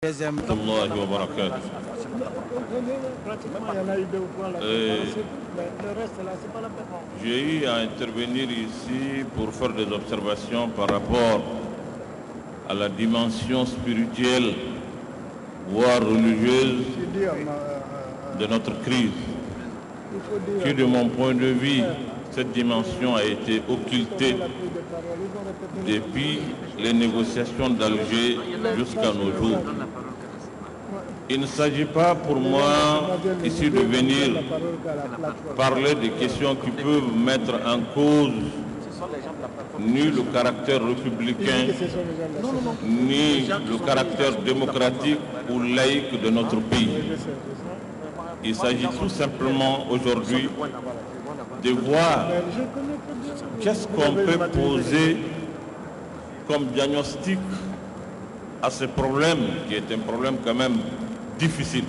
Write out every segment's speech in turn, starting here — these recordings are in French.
Deuxième. J'ai eu à intervenir ici pour faire des observations par rapport à la dimension spirituelle, voire religieuse, de notre crise. Qui, de mon point de vue, cette dimension a été occultée depuis les négociations d'Alger jusqu'à nos jours. Il ne s'agit pas pour moi ici de venir parler des questions qui peuvent mettre en cause ni le caractère républicain, ni le caractère démocratique ou laïque de notre pays. Il s'agit tout simplement aujourd'hui de voir qu'est-ce qu'on peut poser comme diagnostic à ce problème, qui est un problème quand même difficile.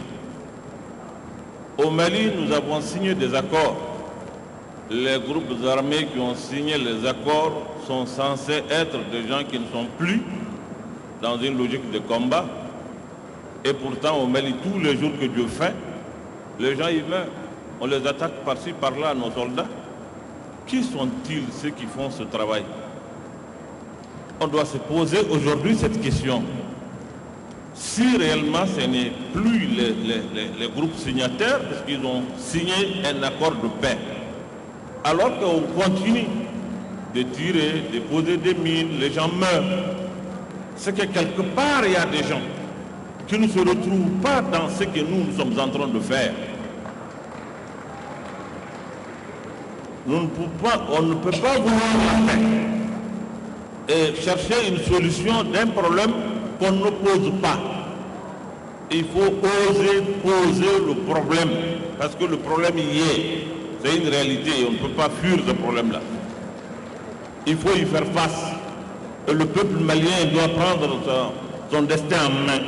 Au Mali, nous avons signé des accords. Les groupes armés qui ont signé les accords sont censés être des gens qui ne sont plus dans une logique de combat. Et pourtant, au Mali, tous les jours que Dieu fait, les gens y meurent. On les attaque par-ci, par-là, nos soldats. Qui sont-ils ceux qui font ce travail? On doit se poser aujourd'hui cette question. Si réellement ce n'est plus les groupes signataires, parce qu'ils ont signé un accord de paix, alors qu'on continue de tirer, de poser des mines, les gens meurent, c'est que quelque part il y a des gens qui ne se retrouvent pas dans ce que nous sommes en train de faire. On ne peut pas vouloir la paix et chercher une solution d'un problème qu'on ne pose pas. Il faut oser poser le problème, parce que le problème y est. C'est une réalité, on ne peut pas fuir ce problème-là. Il faut y faire face. Et le peuple malien doit prendre son destin en main,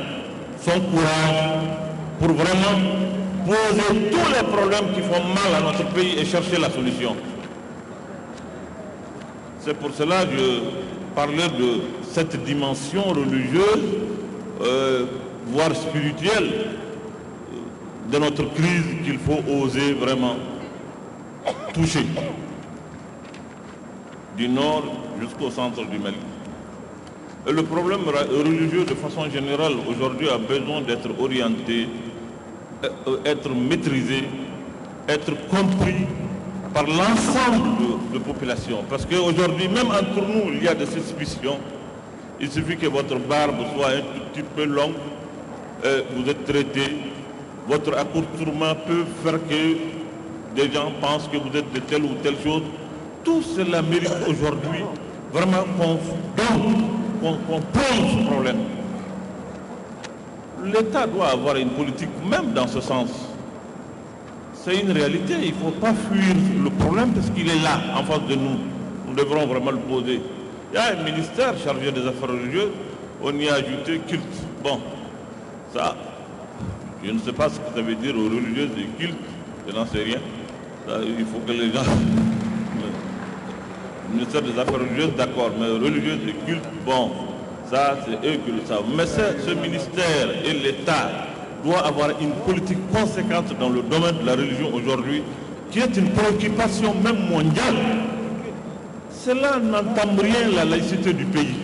son courage, pour vraiment poser tous les problèmes qui font mal à notre pays et chercher la solution. C'est pour cela que je parlais de cette dimension religieuse, voire spirituelle, de notre crise qu'il faut oser vraiment toucher, du nord jusqu'au centre du Mali. Et le problème religieux de façon générale aujourd'hui a besoin d'être orienté, être maîtrisé, être compris par l'ensemble de la population. Parce qu'aujourd'hui, même entre nous, il y a des suspicions. Il suffit que votre barbe soit un tout petit peu longue, vous êtes traité, votre accoutrement peut faire que des gens pensent que vous êtes de telle ou telle chose. Tout cela mérite aujourd'hui vraiment qu'on pose ce problème. L'État doit avoir une politique même dans ce sens. C'est une réalité, il ne faut pas fuir le problème parce qu'il est là, en face de nous. Nous devrons vraiment le poser. Il y a un ministère chargé des affaires religieuses, on y a ajouté culte. Bon, ça, je ne sais pas ce que ça veut dire aux religieuses et culte, je n'en sais rien. Ça, il faut que les gens... Le ministère des affaires religieuses, d'accord, mais religieuses et culte, bon, ça c'est eux qui le savent. Mais ce ministère et l'État doit avoir une politique conséquente dans le domaine de la religion aujourd'hui, qui est une préoccupation même mondiale. Cela n'entame rien la laïcité du pays.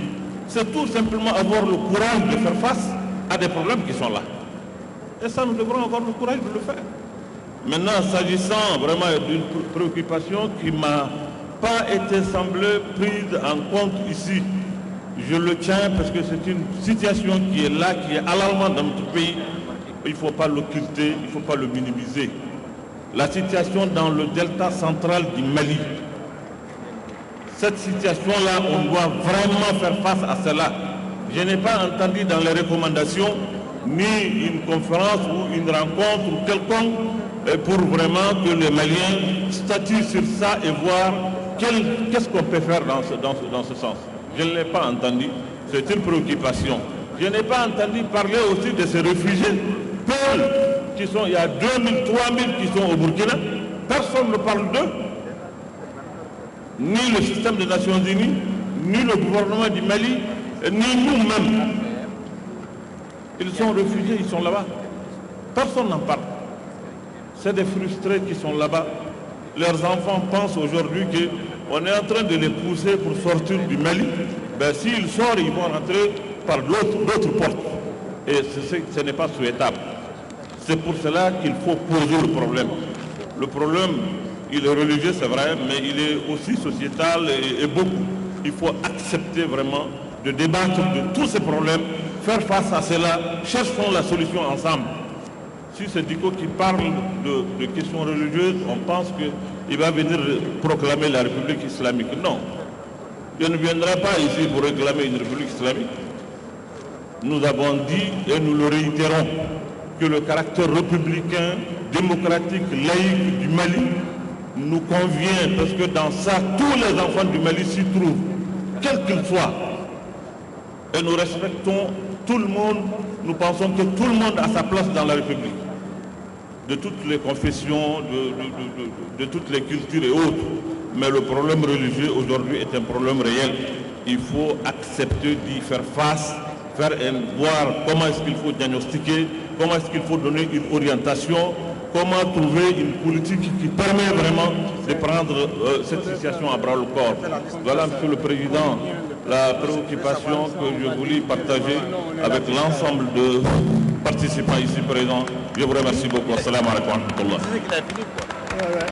C'est tout simplement avoir le courage de faire face à des problèmes qui sont là. Et ça, nous devrons avoir le courage de le faire. Maintenant, s'agissant vraiment d'une préoccupation qui ne m'a pas été semblée prise en compte ici, je le tiens parce que c'est une situation qui est là, qui est alarmante dans notre pays. Il ne faut pas l'occulter, il ne faut pas le minimiser. La situation dans le delta central du Mali, cette situation-là, on doit vraiment faire face à cela. Je n'ai pas entendu dans les recommandations ni une conférence ou une rencontre ou quelconque pour vraiment que les Maliens statuent sur ça et voir qu'est-ce qu'on peut faire dans ce sens. Je ne l'ai pas entendu, c'est une préoccupation. Je n'ai pas entendu parler aussi de ces réfugiés. Qui sont, il y a 2000, 3000 qui sont au Burkina, personne ne parle d'eux, ni le système des Nations Unies, ni le gouvernement du Mali, ni nous-mêmes. Ils sont réfugiés, ils sont là-bas. Personne n'en parle. C'est des frustrés qui sont là-bas. Leurs enfants pensent aujourd'hui qu'on est en train de les pousser pour sortir du Mali. Ben, s'ils sortent, ils vont rentrer par d'autres portes. Et ce n'est pas souhaitable. C'est pour cela qu'il faut poser le problème. Le problème, il est religieux, c'est vrai, mais il est aussi sociétal et beaucoup. Il faut accepter vraiment de débattre de tous ces problèmes, faire face à cela, cherchons la solution ensemble. Si c'est Diko qui parle de questions religieuses, on pense qu'il va venir proclamer la République islamique. Non, il ne viendra pas ici pour réclamer une République islamique. Nous avons dit et nous le réitérons que le caractère républicain, démocratique, laïque du Mali nous convient parce que dans ça, tous les enfants du Mali s'y trouvent, quels qu'ils soient. Et nous respectons tout le monde, nous pensons que tout le monde a sa place dans la République. De toutes les confessions, de toutes les cultures et autres. Mais le problème religieux aujourd'hui est un problème réel. Il faut accepter d'y faire face, voir comment est-ce qu'il faut diagnostiquer, comment est-ce qu'il faut donner une orientation, comment trouver une politique qui permet vraiment de prendre cette situation à bras le corps. Voilà, Monsieur le Président, la préoccupation que je voulais partager avec l'ensemble de participants ici présents. Je vous remercie beaucoup. Assalamu alaikum wa rahmatullah.